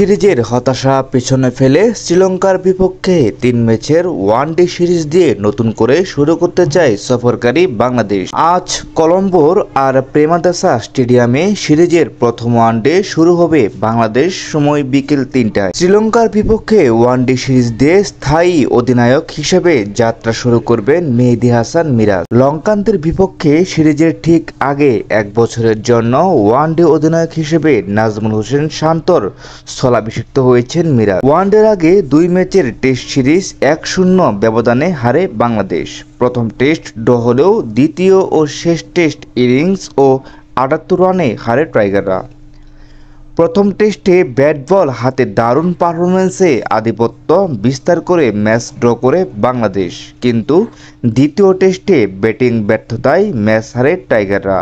সিরিজের হতাশা পেছনে ফেলে শ্রীলঙ্কার বিপক্ষে ৩ ম্যাচের ওয়ানডে সিরিজ দিয়ে নতুন করে শুরু করতে চায় সফরকারী বাংলাদেশ। আজ কলম্বোর আর প্রেমাদাসা স্টেডিয়ামে সিরিজের প্রথম ওয়ানডে শুরু হবে বাংলাদেশ সময় বিকেল ৩টায়। শ্রীলঙ্কার বিপক্ষে ওয়ানডে সিরিজ দিয়ে স্থায়ী অধিনায়ক হিসেবে যাত্রা শুরু করবেন মেহেদী হাসান মিরাজ। লঙ্কানদের বিপক্ষে সিরিজের ঠিক আগে ১ বছরের জন্য ওয়ানডে অধিনায়ক হিসেবে নাজমুল হোসেন শান্তর স্থলাভিষিক্ত হয়েছেন মিরাজ। ওয়ানডের আগে ২ ম্যাচের টেস্ট সিরিজ ১-০ ব্যবধানে হারে বাংলাদেশ। প্রথম টেস্ট ড্র হলেও দ্বিতীয় ও শেষ টেস্ট ইনিংস ও ৭৮ রানে হারে টাইগাররা। প্রথম টেস্টে ব্যাট বল হাতে দারুণ পারফরম্যান্সে আধিপত্য বিস্তার করে ম্যাচ ড্র করে বাংলাদেশ, কিন্তু দ্বিতীয় টেস্টে ব্যাটিং ব্যর্থতায় ম্যাচ হারে টাইগাররা।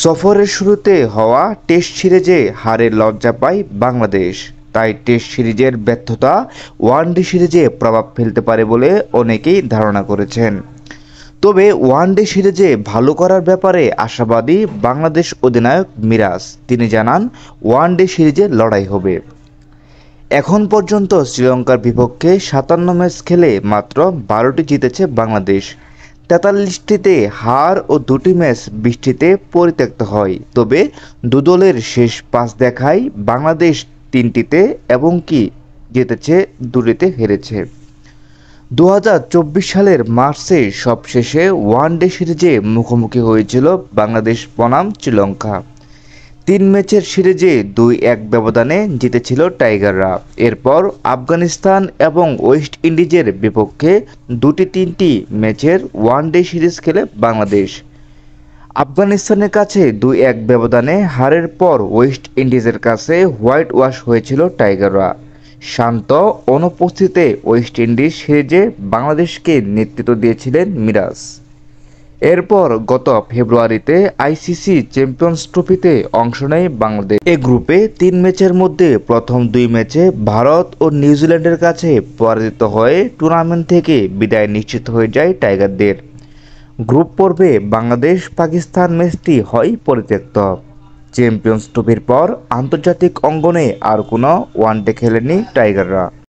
সফরের শুরুতে হওয়া টেস্ট সিরিজে হারের লজ্জা পায় বাংলাদেশ, তাই টেস্ট সিরিজের ব্যর্থতা ওয়ানডে সিরিজে প্রভাব ফেলতে পারে বলে অনেকেই ধারণা করেছেন। তবে ওয়ানডে সিরিজে ভালো করার ব্যাপারে আশাবাদী বাংলাদেশ অধিনায়ক মিরাজ। তিনি জানান, ওয়ানডে সিরিজে লড়াই হবে। এখন পর্যন্ত শ্রীলঙ্কার বিপক্ষে ৫৭ ম্যাচ খেলে মাত্র ১২টি জিতেছে বাংলাদেশ। ৪৩টিতে হার ও ২টি ম্যাচ বৃষ্টিতে পরিত্যক্ত হয়। তবে দুদলের শেষ ৫ দেখায় বাংলাদেশ ৩টিতে এবং জিতেছে, ২টিতে হেরেছে। ২০২৪ সালের মার্চে সবশেষে ওয়ানডে সিরিজে মুখোমুখি হয়েছিল বাংলাদেশ বনাম শ্রীলঙ্কা। ৩ ম্যাচের সিরিজে ২-১ ব্যবধানে জিতেছিল টাইগাররা। এরপর আফগানিস্তান এবং ওয়েস্ট ইন্ডিজের বিপক্ষে ২-৩টি ম্যাচের ওয়ানডে সিরিজ খেলে বাংলাদেশ। আফগানিস্তানের কাছে ২-১ ব্যবধানে হারের পর ওয়েস্ট ইন্ডিজের কাছে হোয়াইট ওয়াশ হয়েছিল টাইগাররা। শান্ত অনুপস্থিতিতে ওয়েস্ট ইন্ডিজ সিরিজে বাংলাদেশকে নেতৃত্ব দিয়েছিলেন মিরাজ। এরপর গত ফেব্রুয়ারিতে আইসিসি চ্যাম্পিয়ন্স ট্রফিতে অংশ নেয় বাংলাদেশ। এ গ্রুপে ৩ ম্যাচের মধ্যে প্রথম ২ ম্যাচে ভারত ও নিউজিল্যান্ডের কাছে পরাজিত হয়ে টুর্নামেন্ট থেকে বিদায় নিশ্চিত হয়ে যায় টাইগারদের। গ্রুপ পর্বে বাংলাদেশ পাকিস্তান ম্যাচটি হয় পরিত্যক্ত। চ্যাম্পিয়ন্স ট্রফির পর আন্তর্জাতিক অঙ্গনে আর কোনো ওয়ানডে খেলেনি টাইগাররা।